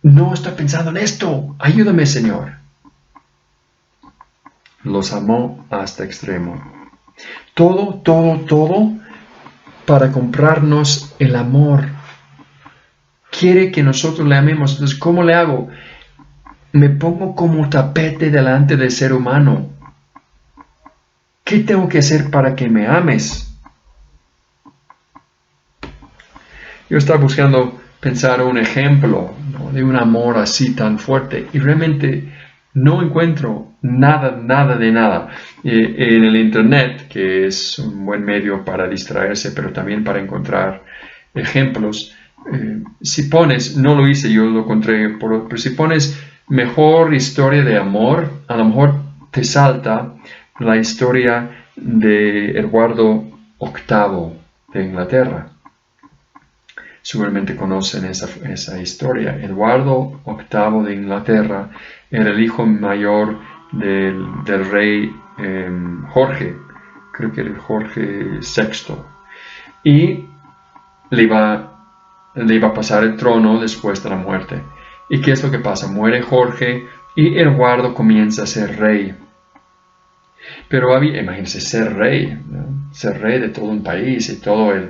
no estoy pensando en esto. Ayúdame, Señor. Los amó hasta extremo. Todo para comprarnos el amor. Quiere que nosotros le amemos. Entonces, ¿cómo le hago? me pongo como tapete delante del ser humano. ¿Qué tengo que hacer para que me ames? Yo estaba buscando pensar un ejemplo, ¿no?, de un amor así tan fuerte y realmente no encuentro nada de nada. En el internet, que es un buen medio para distraerse, pero también para encontrar ejemplos, si pones, no lo hice, yo lo encontré, pero si pones mejor historia de amor, a lo mejor te salta la historia de Eduardo VIII de Inglaterra. Seguramente conocen esa historia. Eduardo VIII de Inglaterra era el hijo mayor del rey Jorge, creo que era Jorge VI, y le iba a pasar el trono después de la muerte. ¿Y qué es lo que pasa? Muere Jorge y Eduardo comienza a ser rey. Pero imagínense, ser rey, ¿no? Ser rey de todo un país y toda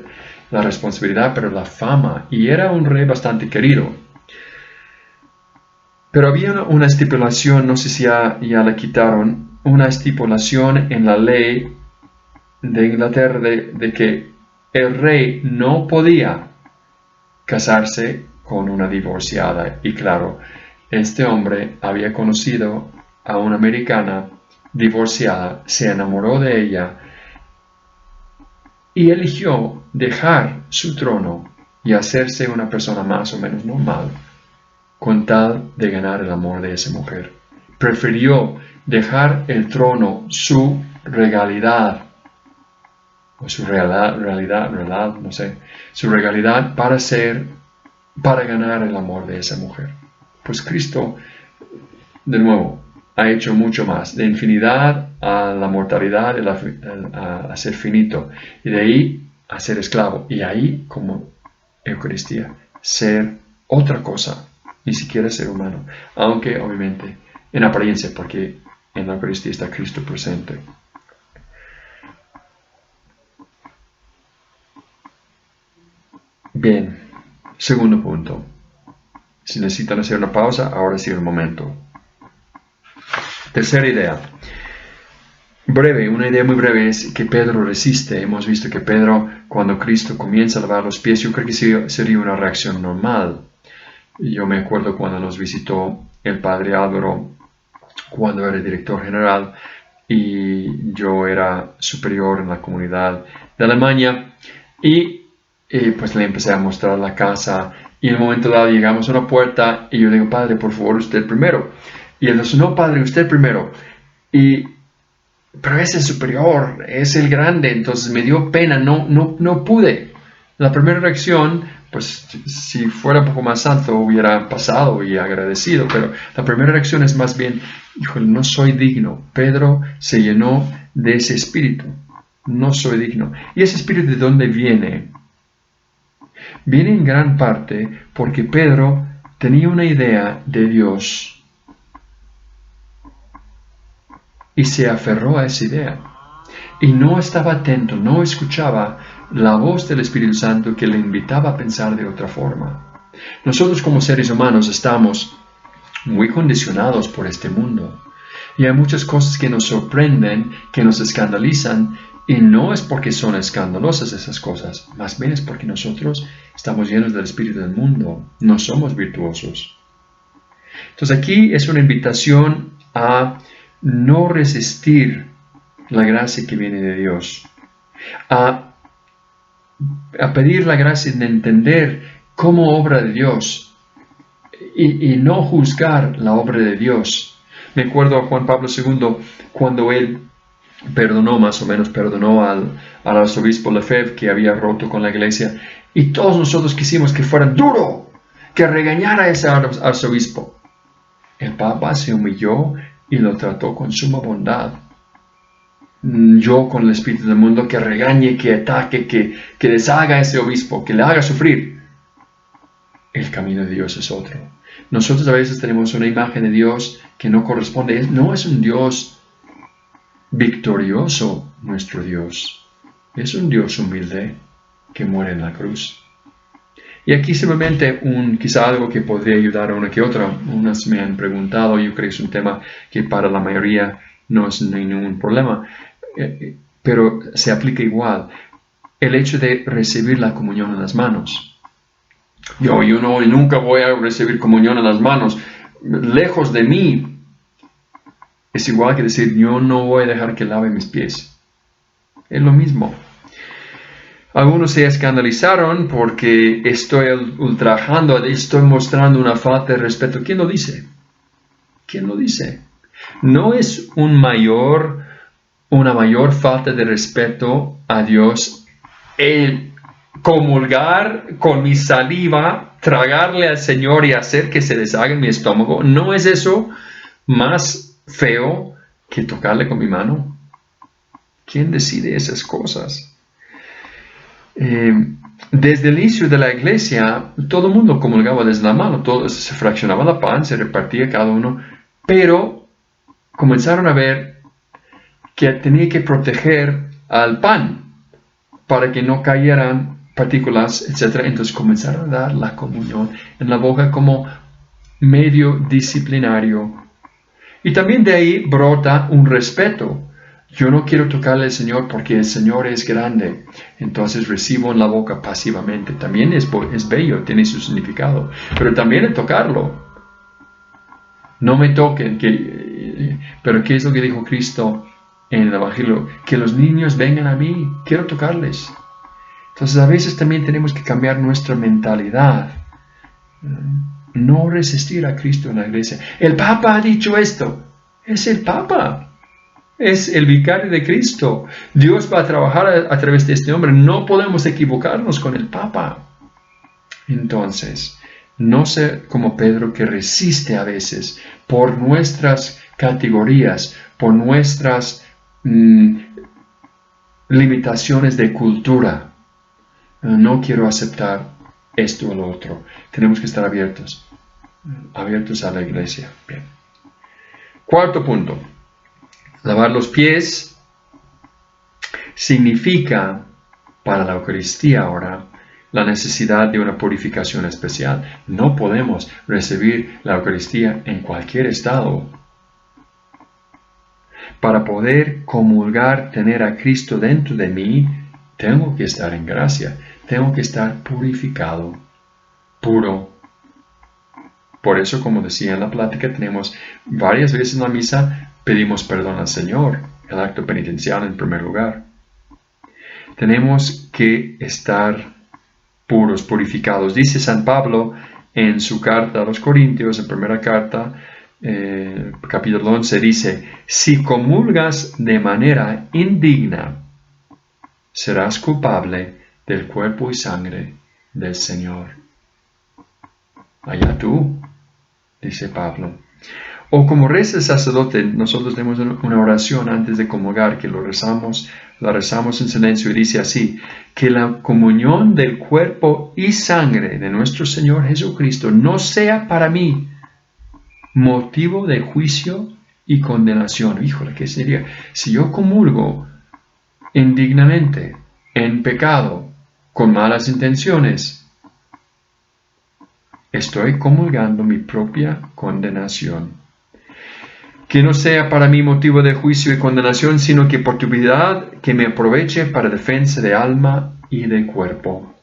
la responsabilidad, pero la fama, y era un rey bastante querido. Pero había una estipulación, no sé si ya la quitaron, una estipulación en la ley de Inglaterra de que el rey no podía casarse con una divorciada. Y claro, este hombre había conocido a una americana divorciada, se enamoró de ella y eligió dejar su trono y hacerse una persona más o menos normal con tal de ganar el amor de esa mujer. Prefirió dejar el trono, su regalidad, o su realidad, no sé, su regalidad para ganar el amor de esa mujer. Pues Cristo, de nuevo, ha hecho mucho más, de infinidad a la mortalidad, a ser finito, y de ahí a ser esclavo, y ahí como Eucaristía, ser otra cosa, ni siquiera ser humano, aunque obviamente en apariencia, porque en la Eucaristía está Cristo presente. Bien, segundo punto. Si necesitan hacer una pausa, ahora sí el momento. Tercera idea. Una idea muy breve es que Pedro resiste. Hemos visto que Pedro, cuando Cristo comienza a lavar los pies, yo creo que sería una reacción normal. Yo me acuerdo cuando nos visitó el padre Álvaro, cuando era director general, y yo era superior en la comunidad de Alemania, y pues le empecé a mostrar la casa, y en un momento dado llegamos a una puerta, y yo le digo, padre, por favor, usted primero. Y él dice, no, padre, usted primero. Pero es el superior, es el grande, entonces me dio pena, no pude. La primera reacción, pues si fuera un poco más alto hubiera pasado y agradecido, pero la primera reacción es más bien, híjole, no soy digno. Pedro se llenó de ese espíritu, no soy digno. ¿Y ese espíritu de dónde viene? Viene en gran parte porque Pedro tenía una idea de Dios y se aferró a esa idea. Y no estaba atento, no escuchaba la voz del Espíritu Santo que le invitaba a pensar de otra forma. Nosotros como seres humanos estamos muy condicionados por este mundo. Y hay muchas cosas que nos sorprenden, que nos escandalizan, y no es porque son escandalosas esas cosas, más bien es porque nosotros estamos llenos del espíritu del mundo, no somos virtuosos. Entonces aquí es una invitación a no resistir la gracia que viene de Dios, a pedir la gracia de entender cómo obra de Dios y no juzgar la obra de Dios. Me acuerdo a Juan Pablo II cuando él perdonó al arzobispo Lefebvre, que había roto con la iglesia, y todos nosotros quisimos que fuera duro, que regañara a ese arzobispo. El Papa se humilló y lo trató con suma bondad. Yo con el espíritu del mundo que regañe, que ataque, que deshaga a ese obispo, que le haga sufrir. El camino de Dios es otro. Nosotros a veces tenemos una imagen de Dios que no corresponde. No es un Dios victorioso, nuestro Dios. Es un Dios humilde que muere en la cruz. Y aquí simplemente quizá algo que podría ayudar a una que otra. Unas me han preguntado, yo creo que es un tema que para la mayoría no es ningún problema, pero se aplica igual. El hecho de recibir la comunión en las manos. Yo nunca voy a recibir comunión en las manos. Lejos de mí. Es igual que decir, yo no voy a dejar que lave mis pies. Es lo mismo. Algunos se escandalizaron porque estoy ultrajando, estoy mostrando una falta de respeto. ¿Quién lo dice? ¿Quién lo dice? No es una mayor falta de respeto a Dios el comulgar con mi saliva, tragarle al Señor y hacer que se deshaga en mi estómago. ¿No es eso más feo que tocarle con mi mano? ¿Quién decide esas cosas? Desde el inicio de la iglesia, todo el mundo comulgaba desde la mano, se fraccionaba la pan, se repartía cada uno, pero comenzaron a ver que tenía que proteger al pan para que no cayeran partículas, etc. Entonces comenzaron a dar la comunión en la boca como medio disciplinario. Y también de ahí brota un respeto. Yo no quiero tocarle al Señor porque el Señor es grande. Entonces recibo en la boca pasivamente. También es bello, tiene su significado. Pero también el tocarlo. No me toquen. Pero ¿qué es lo que dijo Cristo en el Evangelio? Que los niños vengan a mí. Quiero tocarles. Entonces a veces también tenemos que cambiar nuestra mentalidad. No resistir a Cristo en la iglesia. El Papa ha dicho esto. Es el Papa. Es el vicario de Cristo. Dios va a trabajar a través de este hombre. No podemos equivocarnos con el Papa. Entonces, no ser como Pedro que resiste a veces por nuestras categorías, por nuestras limitaciones de cultura. No quiero aceptar esto o lo otro. Tenemos que estar abiertos a la iglesia. Bien. Cuarto punto. Lavar los pies significa para la Eucaristía ahora la necesidad de una purificación especial. No podemos recibir la Eucaristía en cualquier estado. Para poder comulgar, tener a Cristo dentro de mí, tengo que estar en gracia, tengo que estar purificado, puro. Por eso, como decía en la plática, tenemos varias veces en la misa, pedimos perdón al Señor, el acto penitencial en primer lugar. Tenemos que estar puros, purificados. Dice San Pablo en su carta a los Corintios, en primera carta, capítulo 11, dice, si comulgas de manera indigna, serás culpable del cuerpo y sangre del Señor. Allá tú, dice Pablo. O como reza el sacerdote, nosotros tenemos una oración antes de comulgar, que la rezamos en silencio y dice así, que la comunión del cuerpo y sangre de nuestro Señor Jesucristo no sea para mí motivo de juicio y condenación. Híjole, ¿qué sería? Si yo comulgo indignamente, en pecado, con malas intenciones, estoy comulgando mi propia condenación. Que no sea para mí motivo de juicio y condenación, sino que por tu piedad que me aproveche para defensa de alma y de cuerpo.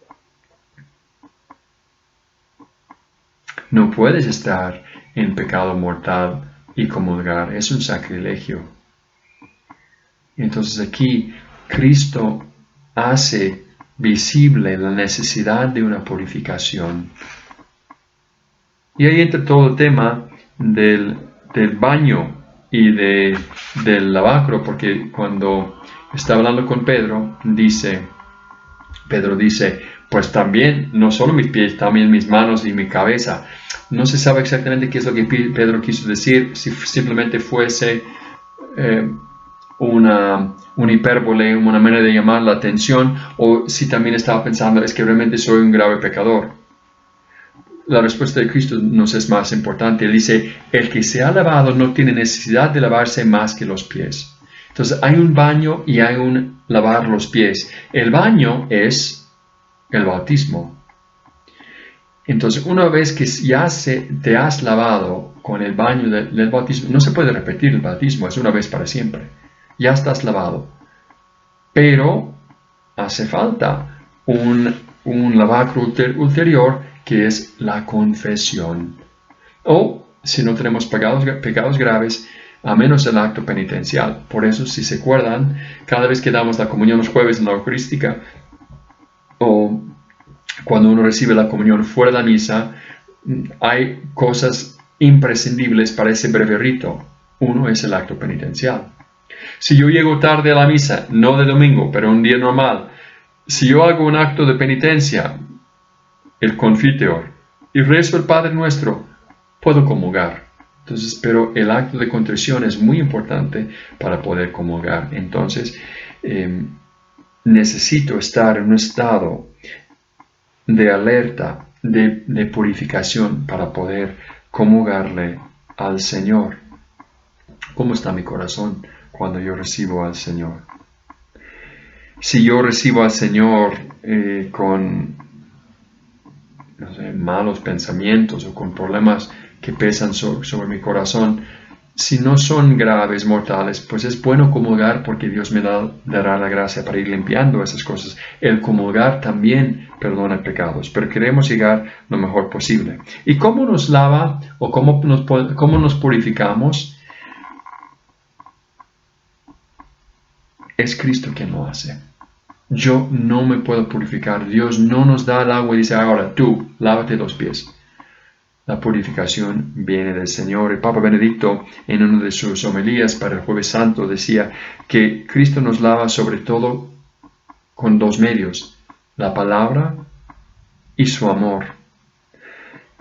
No puedes estar en pecado mortal y comulgar, es un sacrilegio. Entonces aquí Cristo hace visible la necesidad de una purificación. Y ahí entra todo el tema del baño y del lavacro, porque cuando está hablando con Pedro dice, pues también, no solo mis pies, también mis manos y mi cabeza. No se sabe exactamente qué es lo que Pedro quiso decir, si simplemente fuese una hipérbole, una manera de llamar la atención, o si también estaba pensando, es que realmente soy un grave pecador. La respuesta de Cristo nos es más importante. Él dice, el que se ha lavado no tiene necesidad de lavarse más que los pies. Entonces hay un baño y hay un lavar los pies. El baño es el bautismo. Entonces, una vez que ya te has lavado con el baño del bautismo, no se puede repetir el bautismo, es una vez para siempre. Ya estás lavado. Pero hace falta un lavacro ulterior que es la confesión. O, si no tenemos pecados graves, a menos el acto penitencial. Por eso, si se acuerdan, cada vez que damos la comunión los jueves en la Eucarística, o cuando uno recibe la comunión fuera de la misa, hay cosas imprescindibles para ese breve rito. Uno es el acto penitencial. Si yo llego tarde a la misa, no de domingo, pero un día normal, si yo hago un acto de penitencia, el confiteor, y rezo el Padre Nuestro, puedo comulgar. Entonces, pero el acto de contrición es muy importante para poder comulgar. Entonces, necesito estar en un estado de alerta, de purificación para poder comulgarle al Señor. ¿Cómo está mi corazón cuando yo recibo al Señor? Si yo recibo al Señor con malos pensamientos o con problemas que pesan sobre mi corazón, si no son graves, mortales, pues es bueno comulgar porque Dios me dará la gracia para ir limpiando esas cosas. El comulgar también perdona pecados, pero queremos llegar lo mejor posible. ¿Y cómo nos lava o cómo nos purificamos? Es Cristo quien lo hace. Yo no me puedo purificar. Dios no nos da el agua y dice, ahora tú, lávate los pies. La purificación viene del Señor. El Papa Benedicto, en una de sus homilías para el Jueves Santo, decía que Cristo nos lava sobre todo con dos medios, la palabra y su amor.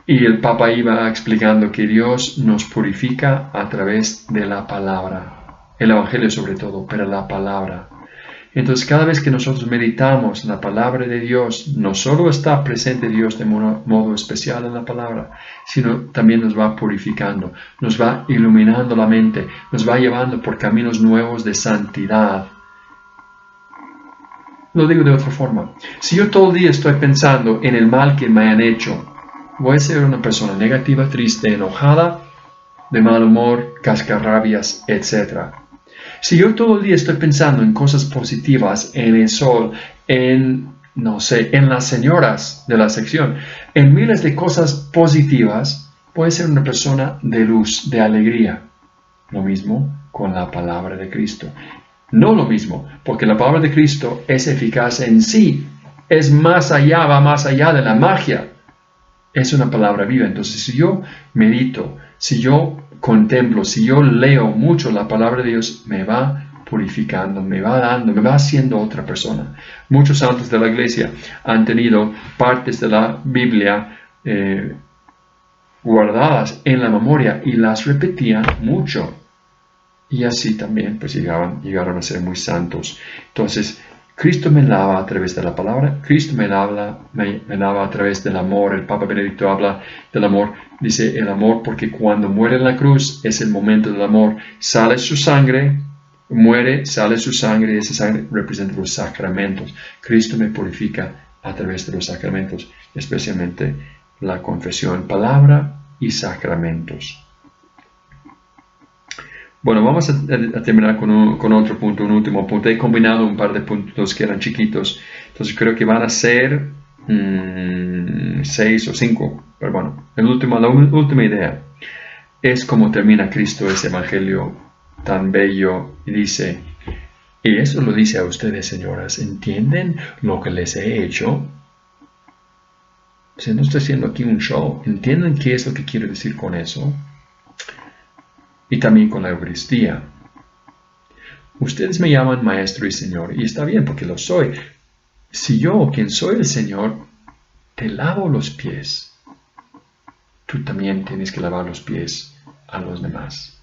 Y el Papa iba explicando que Dios nos purifica a través de la palabra, el Evangelio sobre todo, pero la palabra. Entonces, cada vez que nosotros meditamos la palabra de Dios, no solo está presente Dios de modo especial en la palabra, sino también nos va purificando, nos va iluminando la mente, nos va llevando por caminos nuevos de santidad. Lo digo de otra forma. Si yo todo el día estoy pensando en el mal que me han hecho, voy a ser una persona negativa, triste, enojada, de mal humor, cascarrabias, etc. Si yo todo el día estoy pensando en cosas positivas, en el sol, no sé, en las señoras de la sección, en miles de cosas positivas, voy a ser una persona de luz, de alegría. Lo mismo con la palabra de Cristo. No lo mismo, porque la palabra de Cristo es eficaz en sí. Es más allá, va más allá de la magia. Es una palabra viva. Entonces, si yo medito, si yo contemplo, si yo leo mucho la palabra de Dios, me va purificando, me va haciendo otra persona. Muchos santos de la iglesia han tenido partes de la Biblia guardadas en la memoria y las repetían mucho. Y así también pues llegaron a ser muy santos. Entonces, Cristo me lava a través de la palabra, Cristo me lava a través del amor. El Papa Benedicto habla del amor, dice el amor porque cuando muere en la cruz es el momento del amor. Sale su sangre, muere, sale su sangre y esa sangre representa los sacramentos. Cristo me purifica a través de los sacramentos, especialmente la confesión, palabra y sacramentos. Bueno, vamos a terminar con otro punto, un último punto. He combinado un par de puntos que eran chiquitos, entonces creo que van a ser 6 o 5. Pero bueno, la última idea es cómo termina Cristo ese evangelio tan bello y dice, y eso lo dice a ustedes, señoras, ¿entienden lo que les he hecho? No estoy haciendo aquí un show. ¿Entienden qué es lo que quiero decir con eso? Y también con la Eucaristía. Ustedes me llaman maestro y señor, y está bien porque lo soy. Si yo, quien soy el Señor, te lavo los pies, tú también tienes que lavar los pies a los demás.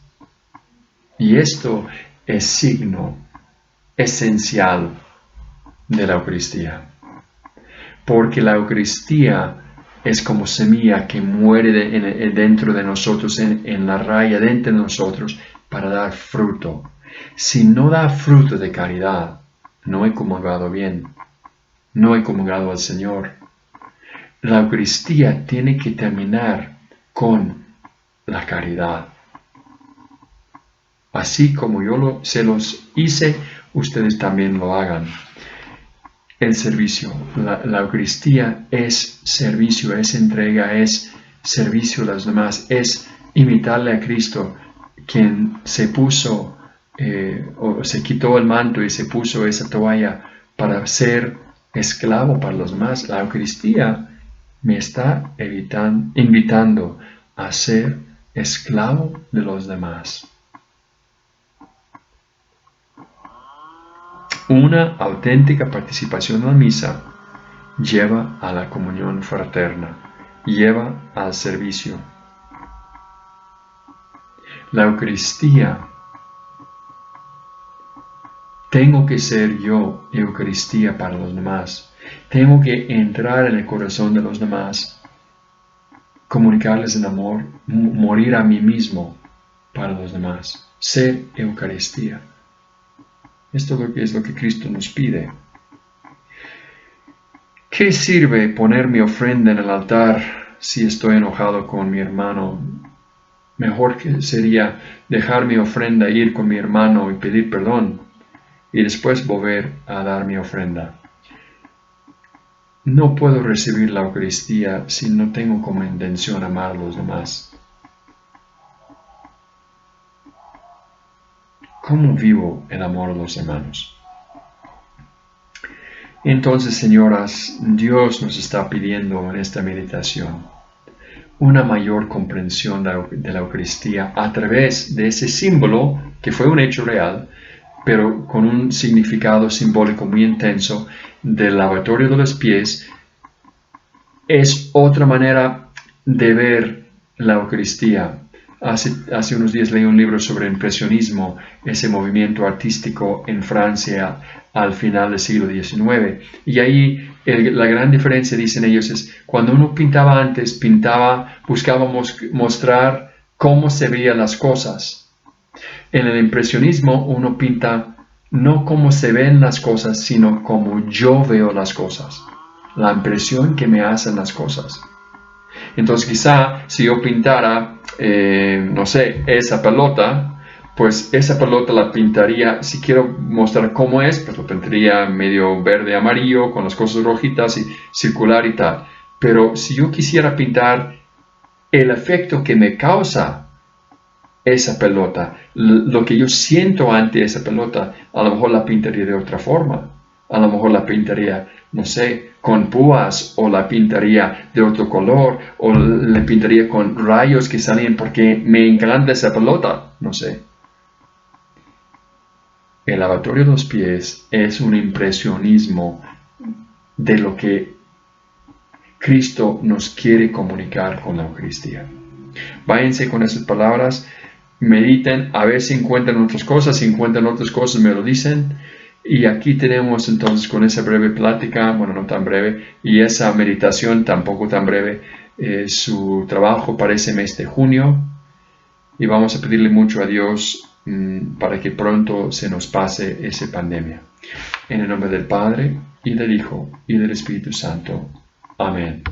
Y esto es signo esencial de la Eucaristía. Porque la Eucaristía es como semilla que muere dentro de nosotros, en la raya dentro de nosotros, para dar fruto. Si no da fruto de caridad, no he comulgado bien, no he comulgado al Señor. la Eucaristía tiene que terminar con la caridad. Así como yo se los hice, ustedes también lo hagan. El servicio, la Eucaristía es servicio, es entrega, es servicio a los demás, es imitarle a Cristo, quien se puso o se quitó el manto y se puso esa toalla para ser esclavo para los demás. La Eucaristía me está invitando a ser esclavo de los demás. Una auténtica participación en la misa lleva a la comunión fraterna, lleva al servicio. La Eucaristía, tengo que ser yo Eucaristía para los demás. Tengo que entrar en el corazón de los demás, comunicarles en amor, morir a mí mismo para los demás. Ser Eucaristía. Esto es lo que Cristo nos pide. ¿Qué sirve poner mi ofrenda en el altar si estoy enojado con mi hermano? Mejor que sería dejar mi ofrenda, ir con mi hermano y pedir perdón y después volver a dar mi ofrenda. No puedo recibir la Eucaristía si no tengo como intención amar a los demás. ¿Cómo vivo el amor a los hermanos? Entonces, señoras, Dios nos está pidiendo en esta meditación una mayor comprensión de la Eucaristía a través de ese símbolo que fue un hecho real, pero con un significado simbólico muy intenso del lavatorio de los pies. Es otra manera de ver la Eucaristía. Hace unos días leí un libro sobre el impresionismo, ese movimiento artístico en Francia al final del siglo XIX. Y ahí la gran diferencia, dicen ellos, es cuando uno pintaba antes, buscábamos mostrar cómo se veían las cosas. En el impresionismo uno pinta no cómo se ven las cosas, sino cómo yo veo las cosas. La impresión que me hacen las cosas. Entonces quizá si yo pintara, no sé, esa pelota, pues esa pelota la pintaría, si quiero mostrar cómo es, pues lo pintaría medio verde amarillo, con las cosas rojitas y circular y tal. Pero si yo quisiera pintar el efecto que me causa esa pelota, lo que yo siento ante esa pelota, a lo mejor la pintaría de otra forma. A lo mejor la pintaría, no sé, con púas, o la pintaría de otro color, o la pintaría con rayos que salen porque me encanta esa pelota, no sé. El lavatorio de los pies es un impresionismo de lo que Cristo nos quiere comunicar con la Eucaristía. Váyanse con esas palabras, mediten, a ver si encuentran otras cosas. Si encuentran otras cosas, me lo dicen. Y aquí tenemos entonces con esa breve plática, bueno, no tan breve, y esa meditación tampoco tan breve, su trabajo para ese mes de junio. Y vamos a pedirle mucho a Dios para que pronto se nos pase esa pandemia. En el nombre del Padre, y del Hijo, y del Espíritu Santo. Amén.